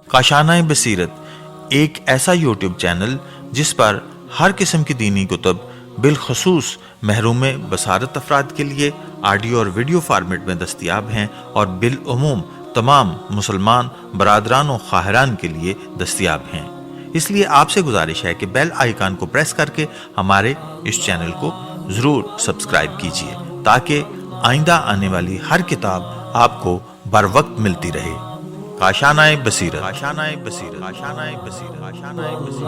کاشانۂ بصیرت ایک ایسا یوٹیوب چینل جس پر ہر قسم کی دینی کتب بالخصوص محروم بصارت افراد کے لیے آڈیو اور ویڈیو فارمیٹ میں دستیاب ہیں اور بالعموم تمام مسلمان برادران و خواہران کے لیے دستیاب ہیں۔ اس لیے آپ سے گزارش ہے کہ بیل آئیکن کو پریس کر کے ہمارے اس چینل کو ضرور سبسکرائب کیجیے تاکہ آئندہ آنے والی ہر کتاب آپ کو بر وقت ملتی رہے۔ کاشانۂ بصیرت، کاشانۂ بصیرت، کاشانۂ بصیرت، کاشانۂ بصیرت۔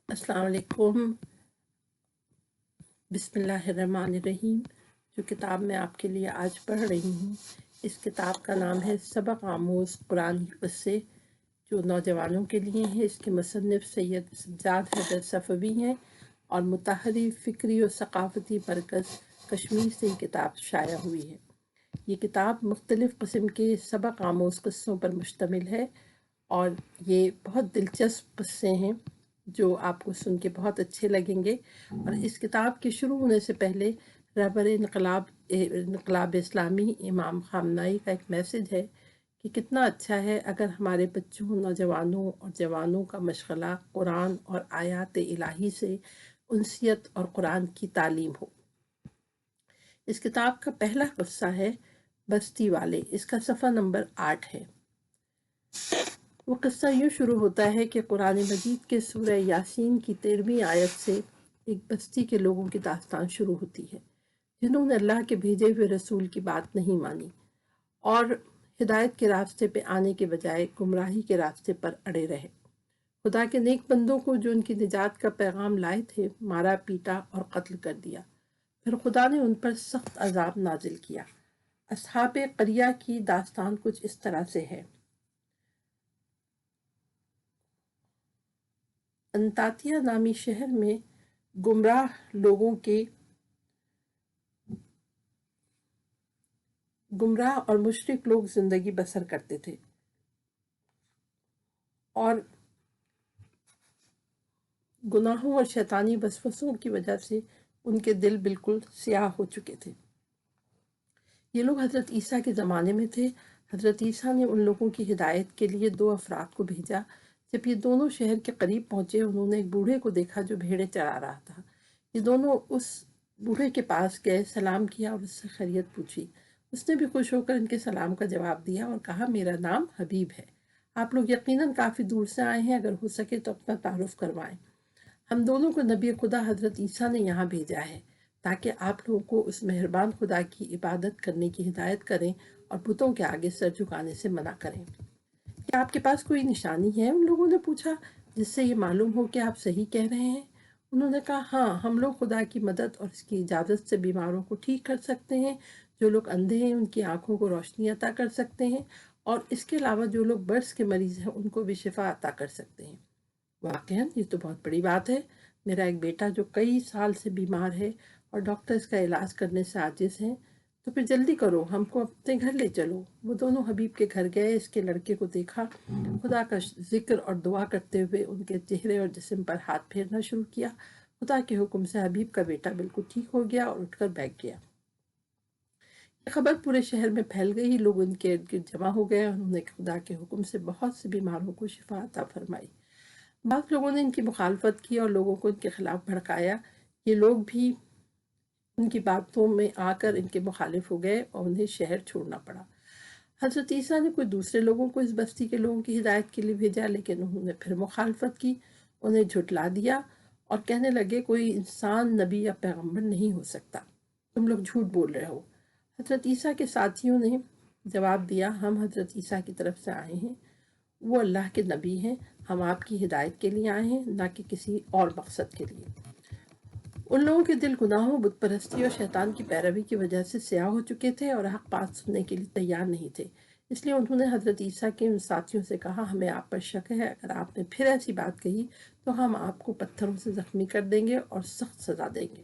السلام علیکم۔ بسم اللہ الرحمن الرحیم۔ جو کتاب میں آپ کے لیے آج پڑھ رہی ہوں، اس کتاب کا نام ہے سبق آموز قرآن قصے، جو نوجوانوں کے لیے ہیں۔ اس کے مصنف سید سجاد حیدر صفوی ہیں اور متحری فکری و ثقافتی مرکز کشمیر سے یہ کتاب شائع ہوئی ہے۔ یہ کتاب مختلف قسم کے سبق آموز قصوں پر مشتمل ہے اور یہ بہت دلچسپ قصے ہیں جو آپ کو سن کے بہت اچھے لگیں گے۔ اور اس کتاب کے شروع ہونے سے پہلے رہبر انقلاب اسلامی امام خامنائی کا ایک میسج ہے کہ کتنا اچھا ہے اگر ہمارے بچوں، نوجوانوں اور جوانوں کا مشغلہ قرآن اور آیات الہی سے انسیت اور قرآن کی تعلیم ہو۔ اس کتاب کا پہلا قصہ ہے بستی والے۔ اس کا صفحہ نمبر 8 ہے۔ وہ قصہ یوں شروع ہوتا ہے کہ قرآن مجید کے سورہ یاسین کی 13ویں آیت سے ایک بستی کے لوگوں کی داستان شروع ہوتی ہے جنہوں نے اللہ کے بھیجے ہوئے رسول کی بات نہیں مانی اور ہدایت کے راستے پہ آنے کے بجائے گمراہی کے راستے پر اڑے رہے۔ خدا کے نیک بندوں کو جو ان کی نجات کا پیغام لائے تھے مارا پیٹا اور قتل کر دیا۔ پھر خدا نے ان پر سخت عذاب نازل کیا۔ اصحاب قریہ کی داستان کچھ اس طرح سے ہے۔ انطاکیہ نامی شہر میں گمراہ اور مشرک لوگ زندگی بسر کرتے تھے اور گناہوں اور شیطانی وسوسوں کی وجہ سے ان کے دل بالکل سیاہ ہو چکے تھے۔ یہ لوگ حضرت عیسیٰ کے زمانے میں تھے۔ حضرت عیسیٰ نے ان لوگوں کی ہدایت کے لیے 2 افراد کو بھیجا۔ جب یہ دونوں شہر کے قریب پہنچے، انہوں نے ایک بوڑھے کو دیکھا جو بھیڑیں چرا رہا تھا۔ یہ دونوں اس بوڑھے کے پاس گئے، سلام کیا اور اس سے خیریت پوچھی۔ اس نے بھی خوش ہو کر ان کے سلام کا جواب دیا اور کہا، میرا نام حبیب ہے۔ آپ لوگ یقیناً کافی دور سے آئے ہیں، اگر ہو سکے تو اپنا تعارف کروائیں۔ ہم دونوں کو نبی خدا حضرت عیسیٰ نے یہاں بھیجا ہے تاکہ آپ لوگوں کو اس مہربان خدا کی عبادت کرنے کی ہدایت کریں اور بتوں کے آگے سر جھکانے سے منع کریں۔ کیا آپ کے پاس کوئی نشانی ہے؟ ان لوگوں نے پوچھا، جس سے یہ معلوم ہو کہ آپ صحیح کہہ رہے ہیں۔ انہوں نے کہا، ہاں، ہم لوگ خدا کی مدد اور اس کی اجازت سے بیماروں کو ٹھیک کر سکتے ہیں، جو لوگ اندھے ہیں ان کی آنکھوں کو روشنی عطا کر سکتے ہیں، اور اس کے علاوہ جو لوگ برس کے مریض ہیں ان کو بھی شفا عطا کر سکتے ہیں۔ واقعاً یہ تو بہت بڑی بات ہے۔ میرا ایک بیٹا جو کئی سال سے بیمار ہے اور ڈاکٹر اس کا علاج کرنے سے عاجز ہیں، تو پھر جلدی کرو، ہم کو اپنے گھر لے چلو۔ وہ دونوں حبیب کے گھر گئے، اس کے لڑکے کو دیکھا، خدا کا ذکر اور دعا کرتے ہوئے ان کے چہرے اور جسم پر ہاتھ پھیرنا شروع کیا۔ خدا کے حکم سے حبیب کا بیٹا بالکل ٹھیک ہو گیا اور اٹھ کر بیٹھ گیا۔ یہ خبر پورے شہر میں پھیل گئی، لوگ ان کے ارد گرد جمع ہو گئے، انہوں نے خدا کے حکم سے بہت سے بیماروں کو شفا عطا فرمائی۔ بعض لوگوں نے ان کی مخالفت کی اور لوگوں کو ان کے خلاف بھڑکایا۔ یہ لوگ بھی ان کی باتوں میں آ کر ان کے مخالف ہو گئے اور انہیں شہر چھوڑنا پڑا۔ حضرت عیسیٰ نے کوئی دوسرے لوگوں کو اس بستی کے لوگوں کی ہدایت کے لیے بھیجا، لیکن انہوں نے پھر مخالفت کی، انہیں جھٹلا دیا اور کہنے لگے، کوئی انسان نبی یا پیغمبر نہیں ہو سکتا، تم لوگ جھوٹ بول رہے ہو۔ حضرت عیسیٰ کے ساتھیوں نے جواب دیا، ہم حضرت عیسیٰ کی طرف سے آئے ہیں، وہ اللہ کے نبی ہیں، ہم آپ کی ہدایت کے لیے آئے ہیں، نہ کہ کسی اور مقصد کے لیے۔ ان لوگوں کے دل گناہوں، بت پرستی اور شیطان کی پیروی کی وجہ سے سیاہ ہو چکے تھے اور حق بات سننے کے لیے تیار نہیں تھے۔ اس لیے انہوں نے حضرت عیسیٰ کے ان ساتھیوں سے کہا، ہمیں آپ پر شک ہے، اگر آپ نے پھر ایسی بات کہی تو ہم آپ کو پتھروں سے زخمی کر دیں گے اور سخت سزا دیں گے۔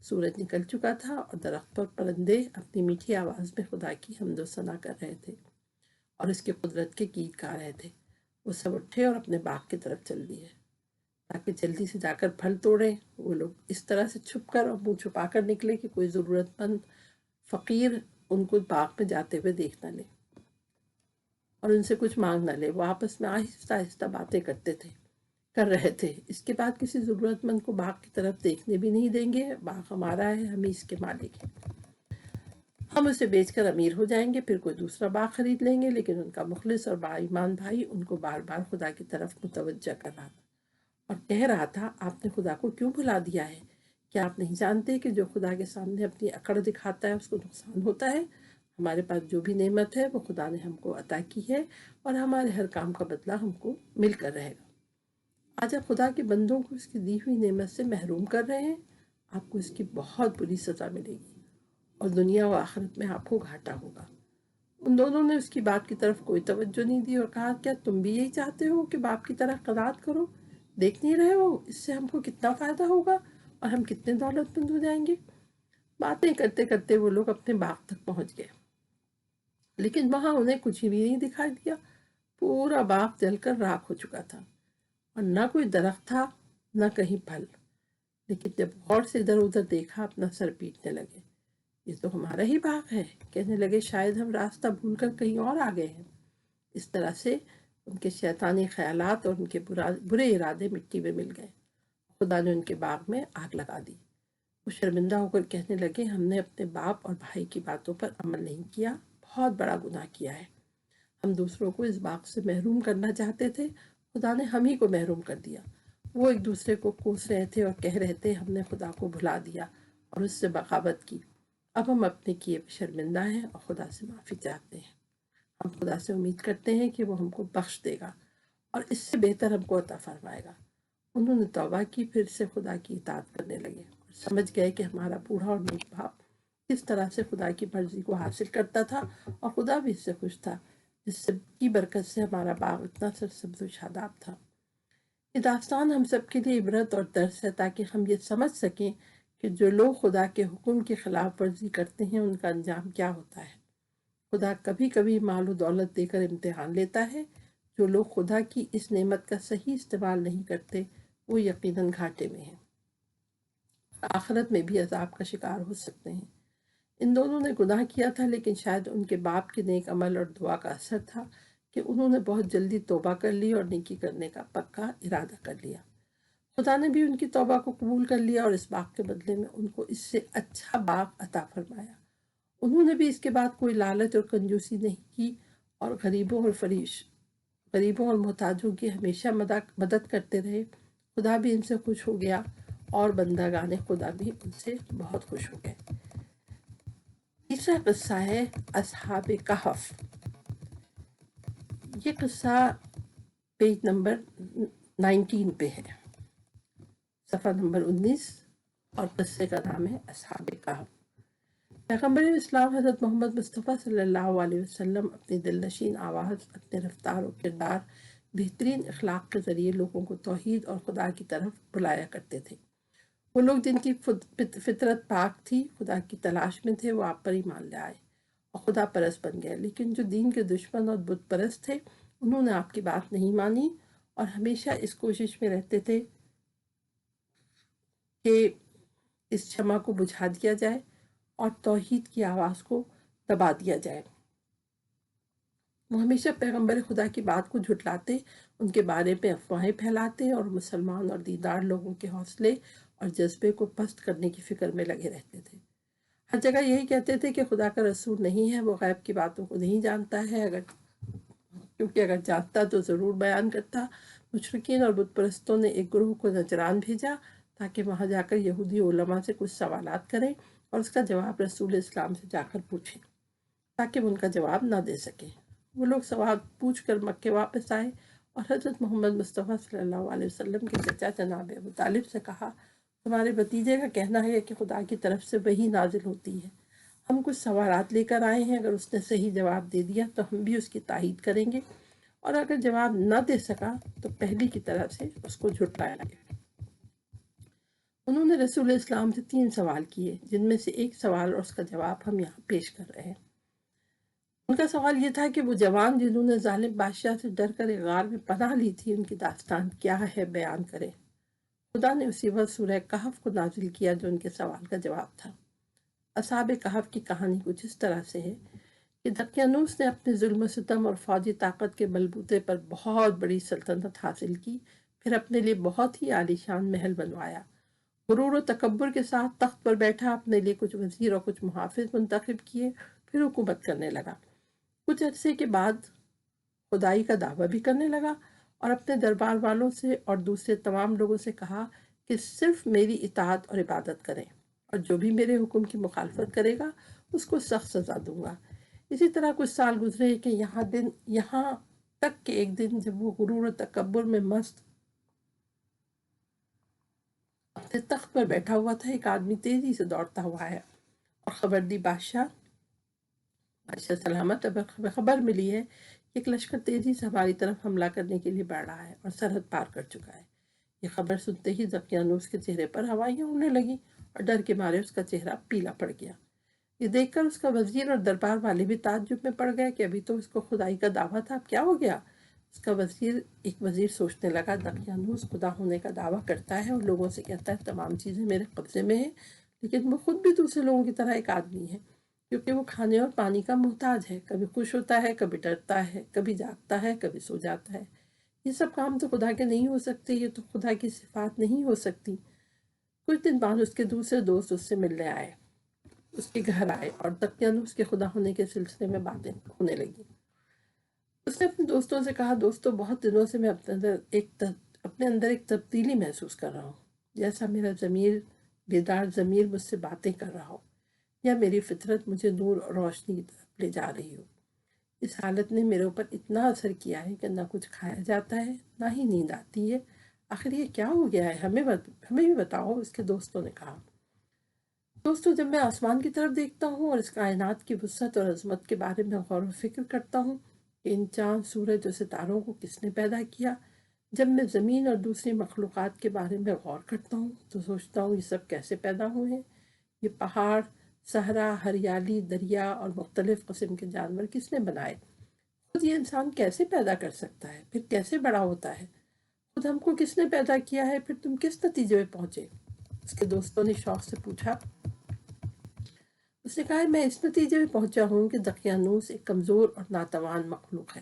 سورج نکل چکا تھا اور درخت پر پرندے اپنی میٹھی آواز میں خدا کی حمد و ثنا کر رہے تھے اور اس کی قدرت کے گیت گا رہے تھے۔ وہ سب اٹھے اور اپنے باغ کی طرف چل دیے تاکہ جلدی سے جا کر پھل توڑیں۔ وہ لوگ اس طرح سے چھپ کر اور منہ چھپا کر نکلے کہ کوئی ضرورت مند فقیر ان کو باغ میں جاتے ہوئے دیکھ نہ لے اور ان سے کچھ مانگ نہ لے۔ وہ آپس میں آہستہ آہستہ باتیں کر رہے تھے۔ اس کے بعد کسی ضرورت مند کو باغ کی طرف دیکھنے بھی نہیں دیں گے۔ باغ ہمارا ہے، ہم ہی اس کے مالک ہیں، ہم اسے بیچ کر امیر ہو جائیں گے، پھر کوئی دوسرا باغ خرید لیں گے۔ لیکن ان کا مخلص اور باایمان بھائی ان کو بار بار خدا کی طرف متوجہ کر رہا تھا اور کہہ رہا تھا، آپ نے خدا کو کیوں بھلا دیا ہے؟ کیا آپ نہیں جانتے کہ جو خدا کے سامنے اپنی اکڑ دکھاتا ہے اس کو نقصان ہوتا ہے؟ ہمارے پاس جو بھی نعمت ہے وہ خدا نے ہم کو عطا کی ہے اور ہمارے ہر کام کا بدلہ ہم کو مل کر رہے گا۔ آج آپ خدا کے بندوں کو اس کی دی ہوئی نعمت سے محروم کر رہے ہیں، آپ کو اس کی بہت بری سزا ملے گی اور دنیا و آخرت میں آپ کو گھاٹا ہوگا۔ ان دونوں نے اس کی بات کی طرف کوئی توجہ نہیں دی اور کہا، کیا تم بھی یہی چاہتے ہو کہ باپ کی طرح قناعت کرو؟ دیکھ نہیں رہے ہو اس سے ہم کو کتنا فائدہ ہوگا اور ہم کتنے دولت مند ہو جائیں گے؟ باتیں کرتے کرتے وہ لوگ اپنے باغ تک پہنچ گئے، لیکن وہاں انہیں کچھ بھی نہیں دکھائی دیا۔ پورا باغ جل کر راکھ ہو چکا تھا اور نہ کوئی درخت تھا نہ کہیں پھل۔ لیکن جب غور سے ادھر ادھر دیکھا اپنا سر پیٹنے لگے۔ یہ تو ہمارا ہی باغ ہے، کہنے لگے شاید ہم راستہ بھول کر کہیں اور آ گئے ہیں۔ اس طرح سے ان کے شیطانی خیالات اور ان کے برے ارادے مٹی میں مل گئے۔ خدا نے ان کے باغ میں آگ لگا دی۔ وہ شرمندہ ہو کر کہنے لگے، ہم نے اپنے باپ اور بھائی کی باتوں پر عمل نہیں کیا، بہت بڑا گناہ کیا ہے۔ ہم دوسروں کو اس باغ سے محروم کرنا چاہتے تھے، خدا نے ہم ہی کو محروم کر دیا۔ وہ ایک دوسرے کو کوس رہے تھے اور کہہ رہے تھے، ہم نے خدا کو بھلا دیا اور اس سے بغاوت کی۔ اب ہم اپنے کیے پہ شرمندہ ہیں اور خدا سے معافی چاہتے ہیں۔ ہم خدا سے امید کرتے ہیں کہ وہ ہم کو بخش دے گا اور اس سے بہتر ہم کو عطا فرمائے گا۔ انہوں نے توبہ کی، پھر سے خدا کی اطاعت کرنے لگے اور سمجھ گئے کہ ہمارا بوڑھا اور نیک باپ کس طرح سے خدا کی مرضی کو حاصل کرتا تھا اور خدا بھی اس سے خوش تھا، جس سے کی برکت سے ہمارا باغ اتنا سرسبز و شاداب تھا۔ یہ داستان ہم سب کے لیے عبرت اور درس ہے، تاکہ ہم یہ سمجھ سکیں کہ جو لوگ خدا کے حکم کی خلاف ورزی کرتے ہیں ان کا انجام کیا ہوتا ہے۔ خدا کبھی کبھی مال و دولت دے کر امتحان لیتا ہے۔ جو لوگ خدا کی اس نعمت کا صحیح استعمال نہیں کرتے وہ یقیناً گھاٹے میں ہیں، آخرت میں بھی عذاب کا شکار ہو سکتے ہیں۔ ان دونوں نے گناہ کیا تھا، لیکن شاید ان کے باپ کے نیک عمل اور دعا کا اثر تھا کہ انہوں نے بہت جلدی توبہ کر لی اور نیکی کرنے کا پکا ارادہ کر لیا۔ خدا نے بھی ان کی توبہ کو قبول کر لیا اور اس باغ کے بدلے میں ان کو اس سے اچھا باغ عطا فرمایا۔ انہوں نے بھی اس کے بعد کوئی لالچ اور کنجوسی نہیں کی اور غریبوں اور محتاجوں کی ہمیشہ مدد کرتے رہے۔ خدا بھی ان سے خوش ہو گیا اور بندگان خدا بھی ان سے بہت خوش ہو گئے۔ تیسرا قصہ ہے اصحاب کہف۔ یہ قصہ پیج نمبر 19 پہ ہے، صفحہ نمبر 19، اور قصے کا نام ہے اصحاب کہف۔ پیغمبر اسلام حضرت محمد مصطفیٰ صلی اللہ علیہ وسلم اپنی دل نشین آواز، اپنے رفتار و کردار، بہترین اخلاق کے ذریعے لوگوں کو توحید اور خدا کی طرف بلایا کرتے تھے۔ وہ لوگ جن کی فطرت پاک تھی، خدا کی تلاش میں تھے، وہ آپ پر ایمان لے آئے اور خدا پرست بن گئے۔ لیکن جو دین کے دشمن اور بت پرست تھے، انہوں نے آپ کی بات نہیں مانی اور ہمیشہ اس کوشش میں رہتے تھے کہ اس شمع کو بجھا دیا جائے اور توحید کی آواز کو دبا دیا جائے۔ وہ ہمیشہ پیغمبر خدا کی بات کو جھٹلاتے، ان کے بارے میں افواہیں پھیلاتے اور مسلمان اور دیندار لوگوں کے حوصلے اور جذبے کو پست کرنے کی فکر میں لگے رہتے تھے۔ ہر جگہ یہی کہتے تھے کہ خدا کا رسول نہیں ہے، وہ غیب کی باتوں کو نہیں جانتا ہے، کیونکہ اگر جانتا تو ضرور بیان کرتا۔ مشرکین اور بت پرستوں نے ایک گروہ کو نجران بھیجا تاکہ وہاں جا کر یہودی علماء سے کچھ سوالات کریں اور اس کا جواب رسول اسلام سے جا کر پوچھیں تاکہ وہ ان کا جواب نہ دے سکیں۔ وہ لوگ سوال پوچھ کر مکے واپس آئے اور حضرت محمد مصطفیٰ صلی اللہ علیہ وسلم کے چچا جناب ابو طالب سے کہا، تمہارے بھتیجے کا کہنا ہے کہ خدا کی طرف سے وحی نازل ہوتی ہے، ہم کچھ سوالات لے کر آئے ہیں، اگر اس نے صحیح جواب دے دیا تو ہم بھی اس کی تائید کریں گے، اور اگر جواب نہ دے سکا تو پہلی کی طرح سے اس کو جھٹلائیں گے۔ انہوں نے رسول اسلام سے 3 سوال کیے، جن میں سے ایک سوال اور اس کا جواب ہم یہاں پیش کر رہے ہیں۔ ان کا سوال یہ تھا کہ وہ جوان جنہوں نے ظالم بادشاہ سے ڈر کر ایک غار میں پناہ لی تھی، ان کی داستان کیا ہے، بیان کرے۔ خدا نے اسی وقت سورہ کہف کو نازل کیا جو ان کے سوال کا جواب تھا۔ اصحاب کہف کی کہانی کچھ اس طرح سے ہے کہ دقیانوس نے اپنے ظلم و ستم اور فوجی طاقت کے بلبوتے پر بہت بڑی سلطنت حاصل کی، پھر اپنے لیے بہت ہی عالی شان محل بنوایا، غرور و تکبر کے ساتھ تخت پر بیٹھا، اپنے لیے کچھ وزیر اور کچھ محافظ منتخب کیے، پھر حکومت کرنے لگا۔ کچھ عرصے کے بعد خدائی کا دعویٰ بھی کرنے لگا اور اپنے دربار والوں سے اور دوسرے تمام لوگوں سے کہا کہ صرف میری اطاعت اور عبادت کریں، اور جو بھی میرے حکم کی مخالفت کرے گا اس کو سخت سزا دوں گا۔ اسی طرح کچھ سال گزرے کہ یہاں تک کہ ایک دن جب وہ غرور و تکبر میں مست اپنے تخت پر بیٹھا ہوا تھا، ایک آدمی تیزی سے دوڑتا ہوا آیا اور خبر دی بادشاہ سلامت، اب خبر ملی ہے کہ ایک لشکر تیزی سے ہماری طرف حملہ کرنے کے لیے بڑھ رہا ہے اور سرحد پار کر چکا ہے۔ یہ خبر سنتے ہی دقیانوس کے چہرے پر ہوائیاں اڑنے لگیں اور ڈر کے مارے اس کا چہرہ پیلا پڑ گیا۔ یہ دیکھ کر اس کا وزیر اور دربار والے بھی تعجب میں پڑ گئے کہ ابھی تو اس کو خدائی کا دعویٰ تھا، اب کیا ہو گیا؟ اس کا وزیر سوچنے لگا، دقیانوس خدا ہونے کا دعویٰ کرتا ہے اور لوگوں سے کہتا ہے تمام چیزیں میرے قبضے میں ہیں، لیکن وہ خود بھی دوسرے لوگوں کی طرح ایک آدمی ہے، کیونکہ وہ کھانے اور پانی کا محتاج ہے، کبھی خوش ہوتا ہے، کبھی ڈرتا ہے، کبھی جاگتا ہے، کبھی سو جاتا ہے۔ یہ سب کام تو خدا کے نہیں ہو سکتے، یہ تو خدا کی صفات نہیں ہو سکتی۔ کچھ دن بعد اس کے دوسرے دوست اس سے ملنے آئے، اس کے گھر آئے اور دقیانوس کے خدا ہونے کے سلسلے میں باتیں ہونے لگی۔ اس نے اپنے دوستوں سے کہا، دوستوں، بہت دنوں سے میں اپنے اندر ایک تبدیلی محسوس کر رہا ہوں، جیسا میرا بیدار ضمیر مجھ سے باتیں کر رہا ہو، یا میری فطرت مجھے نور اور روشنی کی طرف لے جا رہی ہو۔ اس حالت نے میرے اوپر اتنا اثر کیا ہے کہ نہ کچھ کھایا جاتا ہے، نہ ہی نیند آتی ہے۔ آخر یہ کیا ہو گیا ہے، ہمیں بھی بتاؤ، اس کے دوستوں نے کہا۔ دوستوں، جب میں آسمان کی طرف دیکھتا ہوں اور اس کائنات کی وسعت اور عظمت کے بارے میں غور و فکر کرتا ہوں کہ ان چاند، سورج اور ستاروں کو کس نے پیدا کیا، جب میں زمین اور دوسری مخلوقات کے بارے میں غور کرتا ہوں تو سوچتا ہوں یہ سب کیسے پیدا ہوئے ہیں، یہ پہاڑ، صحرا، ہریالی، دریا اور مختلف قسم کے جانور کس نے بنائے، خود یہ انسان کیسے پیدا کر سکتا ہے، پھر کیسے بڑا ہوتا ہے، خود ہم کو کس نے پیدا کیا ہے، پھر تم کس نتیجے میں پہنچے؟ اس کے دوستوں نے شوق سے پوچھا۔ اس نے کہا، میں اس نتیجے میں پہنچا ہوں کہ دقیانوس ایک کمزور اور ناتوان مخلوق ہے،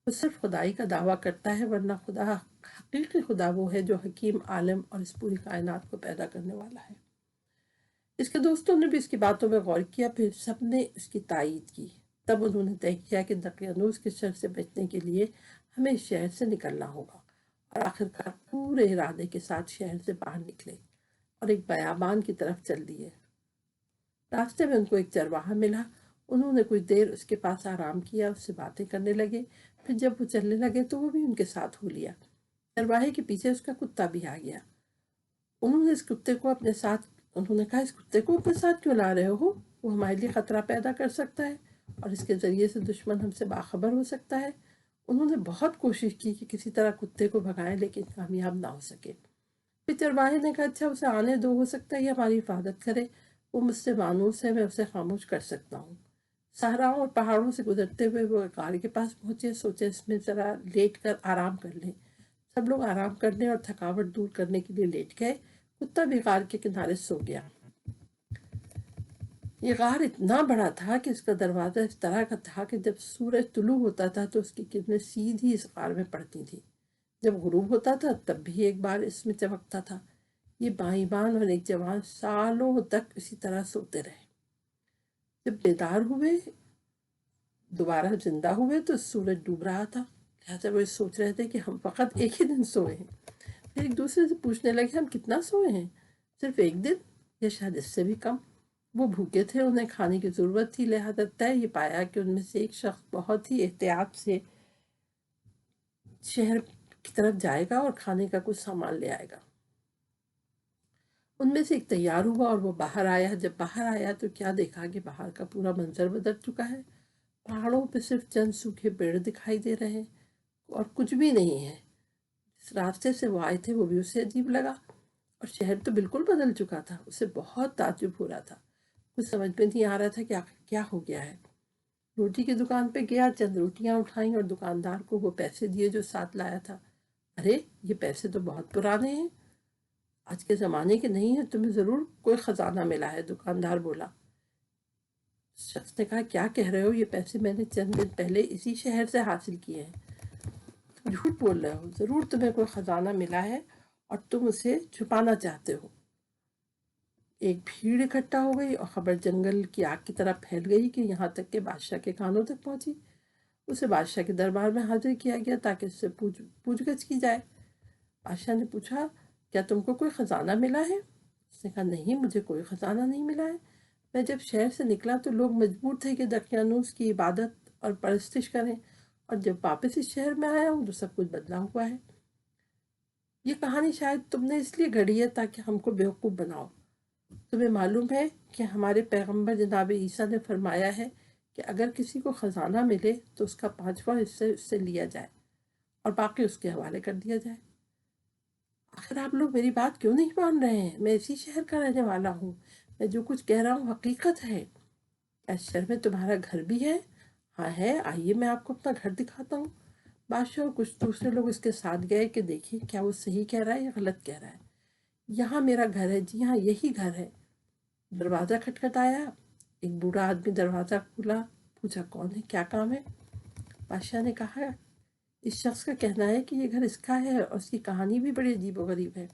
وہ صرف خدائی کا دعویٰ کرتا ہے، ورنہ حقیقی خدا وہ ہے جو حکیم، عالم اور اس پوری کائنات کو پیدا کرنے والا ہے۔ اس کے دوستوں نے بھی اس کی باتوں میں غور کیا، پھر سب نے اس کی تائید کی۔ تب انہوں نے طے کیا کہ دقیانوس کے شر سے بچنے کے لیے ہمیں اس شہر سے نکلنا ہوگا، اور آخرکار پورے ارادے کے ساتھ شہر سے باہر نکلے اور ایک بیابان کی طرف چل دیے۔ راستے میں ان کو ایک چرواہا ملا، انہوں نے کچھ دیر اس کے پاس آرام کیا، اس سے باتیں کرنے لگے، پھر جب وہ چلنے لگے تو وہ بھی ان کے ساتھ ہو لیا۔ چرواہے کے پیچھے اس کا کتا بھی آ گیا۔ انہوں نے کہا، اس کتے کو اپنے ساتھ کیوں لا رہے ہو؟ وہ ہمارے لیے خطرہ پیدا کر سکتا ہے اور اس کے ذریعے سے دشمن ہم سے باخبر ہو سکتا ہے۔ انہوں نے بہت کوشش کی کہ کسی طرح کتے کو بھگائیں، لیکن کامیاب نہ ہو سکے۔ پھر چرواہے نے کہا، اچھا اسے آنے دو، ہو سکتا ہے یہ ہماری حفاظت کرے، وہ مجھ سے مانوس ہے، میں اسے خاموش کر سکتا ہوں۔ صحراؤں اور پہاڑوں سے گزرتے ہوئے وہ غار کے پاس پہنچے، سوچے اس میں ذرا لیٹ کر آرام کر لیں۔ سب لوگ آرام کرنے اور تھکاوٹ دور کرنے کے لیے لیٹ گئے، کتا بھی غار کے کنارے سو گیا۔ یہ غار اتنا بڑا تھا کہ اس کا دروازہ اس طرح کا تھا کہ جب سورج طلوع ہوتا تھا تو اس کی کرنیں سیدھی اس غار میں پڑتی تھیں، جب غروب ہوتا تھا تب بھی ایک بار اس میں چمکتا تھا۔ یہ بائیبان اور ایک جوان سالوں تک اسی طرح سوتے رہے۔ جب بیدار ہوئے، دوبارہ زندہ ہوئے تو سورج ڈوب رہا تھا، لہٰذا وہ سوچ رہے تھے کہ ہم فقط ایک ہی دن سوئے ہیں۔ پھر ایک دوسرے سے پوچھنے لگے، ہم کتنا سوئے ہیں؟ صرف ایک دن یا شاید اس سے بھی کم؟ وہ بھوکے تھے، انہیں کھانے کی ضرورت تھی، لہٰذا طے یہ پایا کہ ان میں سے ایک شخص بہت ہی احتیاط سے شہر کی طرف جائے گا اور کھانے کا کچھ سامان لے آئے گا۔ ان میں سے ایک تیار ہوا اور وہ باہر آیا۔ جب باہر آیا تو کیا دیکھا کہ باہر کا پورا منظر بدل چکا ہے، پہاڑوں پہ صرف چند سوکھے پیڑ دکھائی دے رہے ہیں اور کچھ بھی نہیں ہے۔ جس راستے سے وہ آئے تھے وہ بھی اسے عجیب لگا، اور شہر تو بالکل بدل چکا تھا. اسے بہت تعجب ہو رہا تھا. کچھ سمجھ میں نہیں آ رہا تھا کہ آخر کیا ہو گیا ہے. روٹی کی دکان پہ گیا, چند روٹیاں اٹھائیں اور دکاندار کو وہ پیسے دیے جو ساتھ لایا تھا. ارے یہ پیسے تو بہت پرانے ہیں, آج کے زمانے کے نہیں ہیں, تمہیں ضرور کوئی خزانہ ملا ہے, دکاندار بولا. شخص نے کہا کیا کہہ رہے ہو, یہ پیسے میں نے چند دن پہلے اسی شہر سے حاصل کیے ہیں. تم جھوٹ بول رہے ہو, ضرور تمہیں کوئی خزانہ ملا ہے اور تم اسے چھپانا چاہتے ہو. ایک بھیڑ اکٹھا ہو گئی اور خبر جنگل کی آگ کی طرح پھیل گئی کہ یہاں تک کہ بادشاہ کے کانوں تک پہنچی. اسے بادشاہ کے دربار میں حاضر کیا گیا تاکہ اس سے پوچھ گچھ کی جائے. بادشاہ نے پوچھا کیا تم کو کوئی خزانہ ملا ہے؟ اس نے کہا نہیں, مجھے کوئی خزانہ نہیں ملا ہے. میں جب شہر سے نکلا تو لوگ مجبور تھے کہ دقیانوس کی عبادت اور پرستش کریں, اور جب واپس اس شہر میں آیا ہوں تو سب کچھ بدلا ہوا ہے. یہ کہانی شاید تم نے اس لیے گھڑی ہے تاکہ ہم کو بیوقوف بناؤ. تمہیں معلوم ہے کہ ہمارے پیغمبر جناب عیسیٰ نے فرمایا ہے کہ اگر کسی کو خزانہ ملے تو اس کا 5واں حصہ اس سے لیا جائے اور باقی اس کے حوالے کر دیا جائے. آخر آپ لوگ میری بات کیوں نہیں مان رہے ہیں؟ میں اسی شہر کا رہنے والا ہوں, میں جو کچھ کہہ رہا ہوں حقیقت ہے. کیا اس شہر میں تمہارا گھر بھی ہے؟ ہاں ہے, آئیے میں آپ کو اپنا گھر دکھاتا ہوں. بادشاہ اور کچھ دوسرے لوگ اس کے ساتھ گئے کہ دیکھیں کیا وہ صحیح کہہ رہا ہے یا غلط کہہ رہا ہے. یہاں میرا گھر ہے, جی ہاں یہی گھر ہے. دروازہ کھٹکھٹایا, ایک بوڑھا آدمی دروازہ کھولا. پوچھا کون ہے, کیا کام ہے؟ بادشاہ نے کہا اس شخص کا کہنا ہے کہ یہ گھر اس کا ہے اور اس کی کہانی بھی بڑی عجیب و غریب ہے.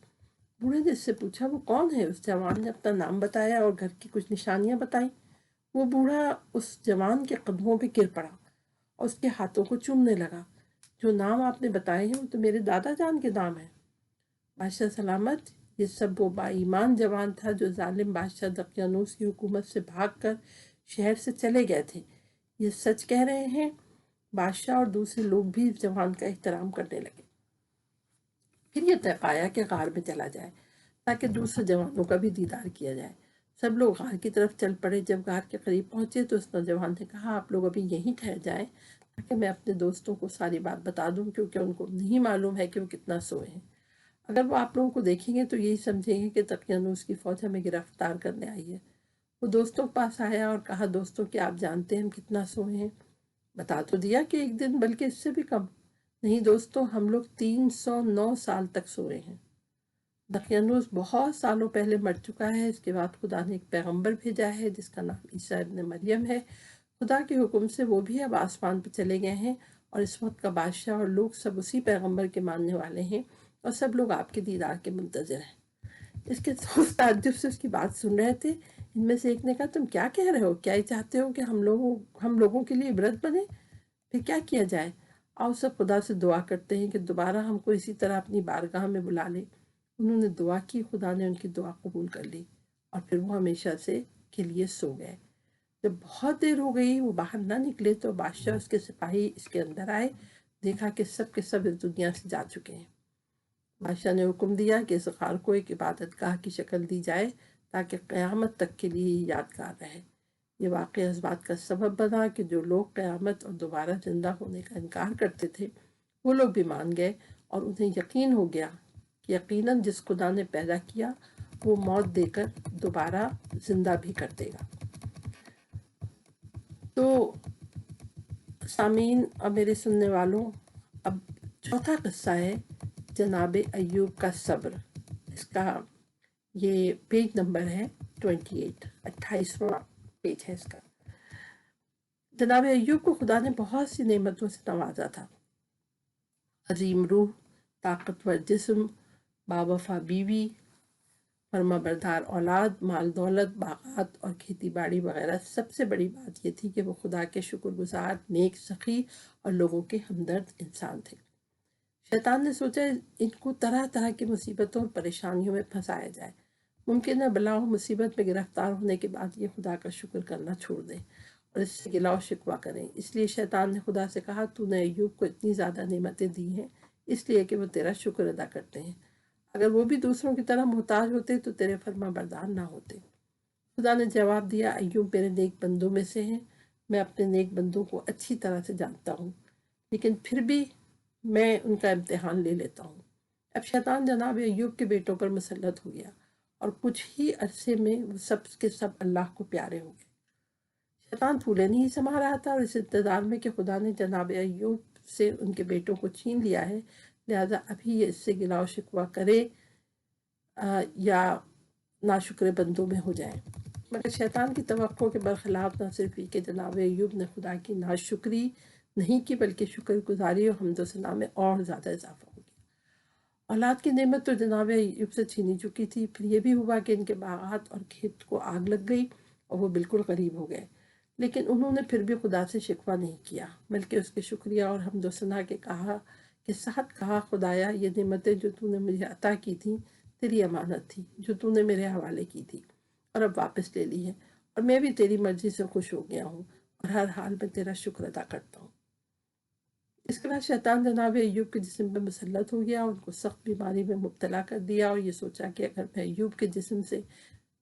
بوڑھے نے اس سے پوچھا وہ کون ہے؟ اس جوان نے اپنا نام بتایا اور گھر کی کچھ نشانیاں بتائیں. وہ بوڑھا اس جوان کے قدموں پہ گر پڑا اور اس کے ہاتھوں کو چومنے لگا. جو نام آپ نے بتائے ہیں وہ تو میرے دادا جان کے نام ہیں. بادشاہ سلامت, یہ سب وہ با ایمان جوان تھا جو ظالم بادشاہ دقیانوس کی حکومت سے بھاگ کر شہر سے چلے گئے تھے. یہ سچ کہہ رہے ہیں. بادشاہ اور دوسرے لوگ بھی اس جوان کا احترام کرنے لگے. پھر یہ طے پایا کہ غار میں چلا جائے تاکہ دوسرے جوانوں کا بھی دیدار کیا جائے. سب لوگ غار کی طرف چل پڑے. جب غار کے قریب پہنچے تو اس نوجوان نے کہا آپ لوگ ابھی یہیں ٹھہر جائیں تاکہ میں اپنے دوستوں کو ساری بات بتا دوں, کیونکہ ان کو نہیں معلوم ہے کہ وہ کتنا سوئے ہیں. اگر وہ آپ لوگوں کو دیکھیں گے تو یہی سمجھیں گے کہ دقیانوس کی فوج ہمیں گرفتار کرنے آئی ہے. وہ دوستوں کے پاس آیا اور کہا دوستوں کہ آپ جانتے ہیں ہم کتنا سوئے ہیں؟ بتا تو دیا کہ 1 دن, بلکہ اس سے بھی کم. نہیں دوستوں, ہم لوگ 309 سال تک سوئے ہیں. دقیانوس بہت سالوں پہلے مر چکا ہے. اس کے بعد خدا نے ایک پیغمبر بھیجا ہے جس کا نام عیسیٰ ابن مریم ہے. خدا کے حکم سے وہ بھی اب آسمان پہ چلے گئے ہیں اور اس وقت کا بادشاہ اور لوگ سب اسی پیغمبر کے ماننے والے ہیں اور سب لوگ آپ کے دیدار کے منتظر ہیں. اس کے دوست تعجب سے اس کی بات سن رہے تھے. ان میں سے ایک نے کہا تم کیا کہہ رہے ہو؟ کیا یہ چاہتے ہو کہ ہم لوگوں کے لیے عبرت بنے؟ پھر کیا کیا جائے؟ آؤ سب خدا سے دعا کرتے ہیں کہ دوبارہ ہم کو اسی طرح اپنی بارگاہ میں بلا لے. انہوں نے دعا کی, خدا نے ان کی دعا قبول کر لی اور پھر وہ ہمیشہ سے کے لیے سو گئے. جب بہت دیر ہو گئی وہ باہر نہ نکلے تو بادشاہ اس کے سپاہی اس کے اندر آئے. دیکھا کہ سب کے سب اس دنیا سے جا چکے ہیں. بادشاہ نے حکم دیا کہ اس غار کو ایک عبادت گاہ کی شکل دی جائے تاکہ قیامت تک کے لیے یادگار رہے. یہ واقعہ اس بات کا سبب بنا کہ جو لوگ قیامت اور دوبارہ زندہ ہونے کا انکار کرتے تھے وہ لوگ بھی مان گئے اور انہیں یقین ہو گیا کہ یقیناً جس خدا نے پیدا کیا وہ موت دے کر دوبارہ زندہ بھی کر دے گا. تو سامعین اور میرے سننے والوں, اب چوتھا قصہ ہے جناب ایوب کا صبر. اس کا یہ پیج نمبر ہے 28واں پیج ہے اس کا. جناب ایوب کو خدا نے بہت سی نعمتوں سے نوازا تھا. عظیم روح, طاقتور جسم, باوفا بیوی, فرما بردار اولاد, مال دولت, باغات اور کھیتی باڑی وغیرہ. سب سے بڑی بات یہ تھی کہ وہ خدا کے شکر گزار, نیک, سخی اور لوگوں کے ہمدرد انسان تھے. شیطان نے سوچا ان کو طرح طرح کی مصیبتوں اور پریشانیوں میں پھنسایا جائے. ممکن ہے بلا و مصیبت میں گرفتار ہونے کے بعد یہ خدا کا شکر کرنا چھوڑ دیں اور اس سے گلا و شکوہ کریں. اس لیے شیطان نے خدا سے کہا تو نے ایوب کو اتنی زیادہ نعمتیں دی ہیں اس لیے کہ وہ تیرا شکر ادا کرتے ہیں. اگر وہ بھی دوسروں کی طرح محتاج ہوتے تو تیرے فرما بردار نہ ہوتے. خدا نے جواب دیا ایوب میرے نیک بندوں میں سے ہیں. میں اپنے نیک بندوں کو اچھی طرح سے جانتا ہوں, لیکن پھر بھی میں ان کا امتحان لے لیتا ہوں. اب شیطان جناب ایوب کے بیٹوں پر مسلط ہو گیا اور کچھ ہی عرصے میں وہ سب کے سب اللہ کو پیارے ہو گئے۔ شیطان پھولے نہیں سما رہا تھا اور اس انتظار میں کہ خدا نے جناب ایوب سے ان کے بیٹوں کو چھین لیا ہے، لہذا ابھی یہ اس سے گلا و شکوہ کرے یا ناشکر بندوں میں ہو جائے۔ مگر شیطان کی توقع کے برخلاف نہ صرف یہ کہ جناب ایوب نے خدا کی ناشکری نہیں کی بلکہ شکر گزاری اور حمد و ثنا میں اور زیادہ اضافہ ہو گیا۔ اولاد کی نعمت تو جناب ایوب سے چھینی چکی تھی، پھر یہ بھی ہوا کہ ان کے باغات اور کھیت کو آگ لگ گئی اور وہ بالکل غریب ہو گئے، لیکن انہوں نے پھر بھی خدا سے شکوہ نہیں کیا بلکہ اس کے شکریہ اور حمد و ثنا کے ساتھ کہا، خدایا یہ نعمتیں جو تو نے مجھے عطا کی تھیں تیری امانت تھی جو تو نے میرے حوالے کی تھی اور اب واپس لے لی ہے، اور میں بھی تیری مرضی سے خوش ہو گیا ہوں اور ہر حال میں تیرا شکر ادا کرتا ہوں۔ اس کے بعد شیطان جناب ایوب کے جسم پہ مسلط ہو گیا اور ان کو سخت بیماری میں مبتلا کر دیا، اور یہ سوچا کہ اگر میں ایوب کے جسم سے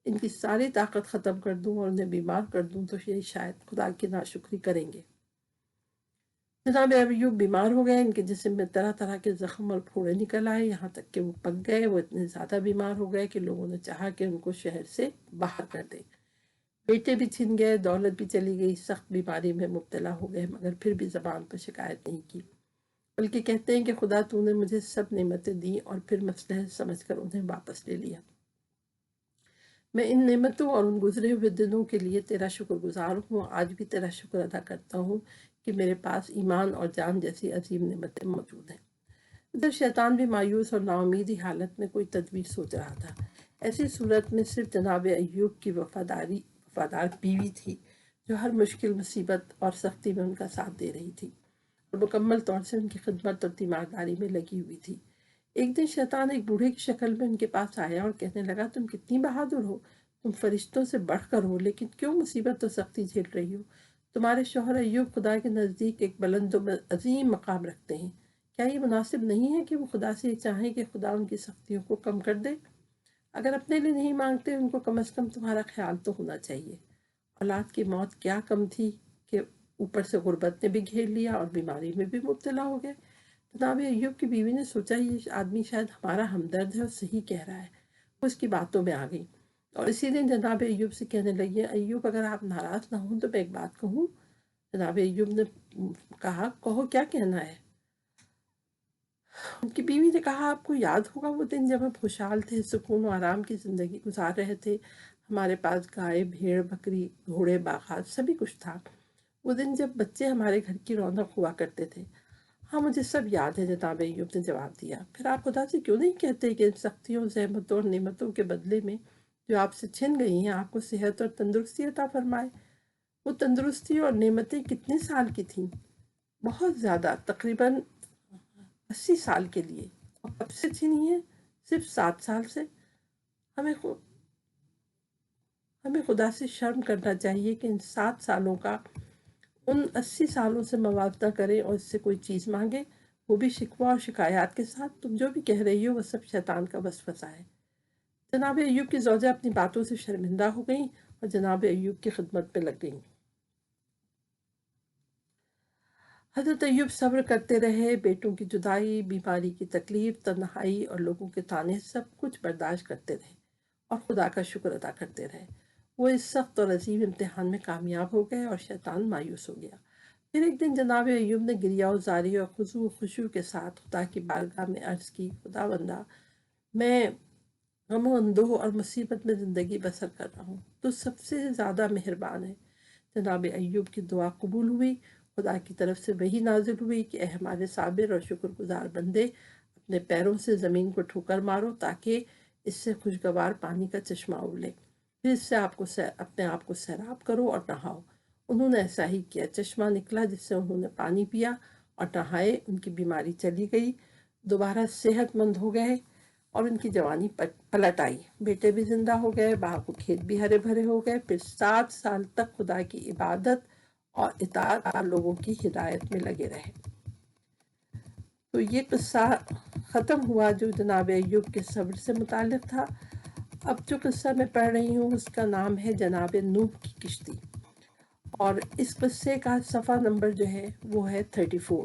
ان کی ساری طاقت ختم کر دوں اور انہیں بیمار کر دوں تو یہ شاید خدا کی ناشکری کریں گے۔ جناب ایوب بیمار ہو گئے، ان کے جسم میں طرح طرح کے زخم اور پھوڑے نکل آئے، یہاں تک کہ وہ پک گئے۔ وہ اتنے زیادہ بیمار ہو گئے کہ لوگوں نے چاہا کہ ان کو شہر سے باہر کر دیں۔ بیٹے بھی چھن گئے، دولت بھی چلی گئی، سخت بیماری میں مبتلا ہو گئے، مگر پھر بھی زبان پر شکایت نہیں کی، بلکہ کہتے ہیں کہ خدا تو نے مجھے سب نعمتیں دیں اور پھر مصلحت سمجھ کر انہیں واپس لے لیا۔ میں ان نعمتوں اور ان گزرے ہوئے دنوں کے لیے تیرا شکر گزار ہوں، آج بھی تیرا شکر ادا کرتا ہوں کہ میرے پاس ایمان اور جان جیسی عظیم نعمتیں موجود ہیں۔ ادھر شیطان بھی مایوس اور نا امیدی حالت میں کوئی تدبیر سوچ رہا تھا۔ ایسی صورت میں صرف جناب ایوب کی وفادار بیوی تھی جو ہر مشکل مصیبت اور سختی میں ان کا ساتھ دے رہی تھی اور مکمل طور سے ان کی خدمت اور تیمارداری میں لگی ہوئی تھی۔ ایک دن شیطان ایک بوڑھے کی شکل میں ان کے پاس آیا اور کہنے لگا، تم کتنی بہادر ہو، تم فرشتوں سے بڑھ کر ہو، لیکن کیوں مصیبت اور سختی جھیل رہی ہو؟ تمہارے شوہر ایوب خدا کے نزدیک ایک بلند و عظیم مقام رکھتے ہیں، کیا یہ مناسب نہیں ہے کہ وہ خدا سے یہ چاہیں کہ خدا ان کی سختیوں کو کم کر دے؟ اگر اپنے لیے نہیں مانگتے ان کو کم از کم تمہارا خیال تو ہونا چاہیے۔ اولاد کی موت کیا کم تھی کہ اوپر سے غربت نے بھی گھیر لیا اور بیماری میں بھی مبتلا ہو گئے۔ جناب ایوب کی بیوی نے سوچا یہ آدمی شاید ہمارا ہمدرد ہے اور صحیح کہہ رہا ہے، وہ اس کی باتوں میں آ گئی اور اسی دن جناب ایوب سے کہنے لگی، ایوب اگر آپ ناراض نہ ہوں تو میں ایک بات کہوں؟ جناب ایوب نے کہا، کہو، کیا کہنا ہے؟ ان کی بیوی نے کہا، آپ کو یاد ہوگا وہ دن جب ہم خوشحال تھے، سکون و آرام کی زندگی گزار رہے تھے، ہمارے پاس گائے، بھیڑ، بکری، گھوڑے، باغات، سبھی کچھ تھا۔ وہ دن جب بچے ہمارے گھر کی رونق ہوا کرتے تھے۔ ہاں، مجھے سب یاد ہے، جناب ایوب نے جواب دیا۔ پھر آپ خدا سے کیوں نہیں کہتے کہ ان سختیوں، زحمتوں اور نعمتوں کے بدلے میں جو آپ سے چھن گئی ہیں آپ کو صحت اور تندرستی عطا فرمائے؟ وہ تندرستی اور نعمتیں کتنے سال کی تھیں؟ بہت زیادہ، تقریباً 80 سال کے لیے۔ اور کب سے چھنی ہے؟ صرف 7 سال سے۔ ہمیں خدا سے شرم کرنا چاہیے کہ ان 7 سالوں کا ان 80 سالوں سے موازنہ کریں اور اس سے کوئی چیز مانگے، وہ بھی شکوہ اور شکایات کے ساتھ۔ تم جو بھی کہہ رہی ہو وہ سب شیطان کا وسوسہ ہے۔ جناب ایوب کی زوجہ اپنی باتوں سے شرمندہ ہو گئیں اور جناب ایوب کی خدمت میں لگ گئیں۔ حضرت ایوب صبر کرتے رہے، بیٹوں کی جدائی، بیماری کی تکلیف، تنہائی اور لوگوں کے طعنے سب کچھ برداشت کرتے رہے اور خدا کا شکر ادا کرتے رہے۔ وہ اس سخت اور عظیم امتحان میں کامیاب ہو گئے اور شیطان مایوس ہو گیا۔ پھر ایک دن جناب ایوب نے گریہ و زاری اور خضوع و خشوع کے ساتھ خدا کی بارگاہ میں عرض کی، خداوندا، میں غم و اندوہ اور مصیبت میں زندگی بسر کر رہا ہوں، تو سب سے زیادہ مہربان ہے۔ جناب ایوب کی دعا قبول ہوئی، خدا کی طرف سے وحی نازل ہوئی کہ اے ہمارے صابر اور شکر گزار بندے، اپنے پیروں سے زمین کو ٹھوکر مارو تاکہ اس سے خوشگوار پانی کا چشمہ ابلے، پھر اس سے اپنے آپ کو سیراب کرو اور نہاؤ۔ انہوں نے ایسا ہی کیا، چشمہ نکلا جس سے انہوں نے پانی پیا اور نہائے، ان کی بیماری چلی گئی، دوبارہ صحت مند ہو گئے اور ان کی جوانی پلٹ آئی، بیٹے بھی زندہ ہو گئے، باغ و کھیت بھی ہرے بھرے ہو گئے۔ پھر 7 سال تک خدا کی عبادت اور اطاعت اور لوگوں کی ہدایت میں لگے رہے۔ تو یہ قصہ ختم ہوا جو جناب ایوب کے صبر سے متعلق تھا۔ اب جو قصہ میں پڑھ رہی ہوں اس کا نام ہے جناب نوح کی کشتی، اور اس قصے کا صفحہ نمبر جو ہے وہ ہے 35۔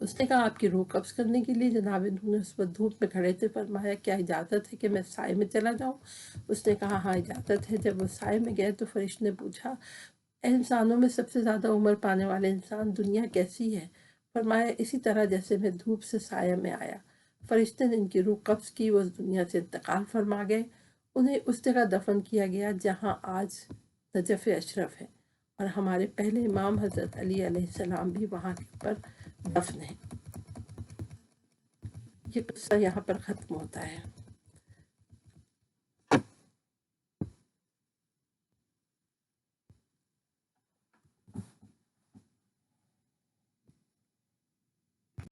اس نے کہا آپ کی روح قبض کرنے کے لیے جناب نوح نے اس وقت دھوپ میں کھڑے تھے، فرمایا کیا اجازت ہے کہ میں سائے میں چلا جاؤں؟ اس نے کہا ہاں اجازت ہے۔ جب وہ سائے میں گئے تو فرشتے نے پوچھا اے انسانوں میں سب سے زیادہ عمر پانے والے انسان، دنیا کیسی ہے؟ فرمایا اسی طرح جیسے میں دھوپ سے سایہ میں آیا۔ فرشتے نے ان کی روح قبض کی، وہ اس دنیا سے انتقال فرما گئے۔ انہیں اس جگہ دفن کیا گیا جہاں آج نجف اشرف ہے، اور ہمارے پہلے امام حضرت علی علیہ السلام بھی وہاں پر دفن ہیں۔ یہ قصہ یہاں پر ختم ہوتا ہے۔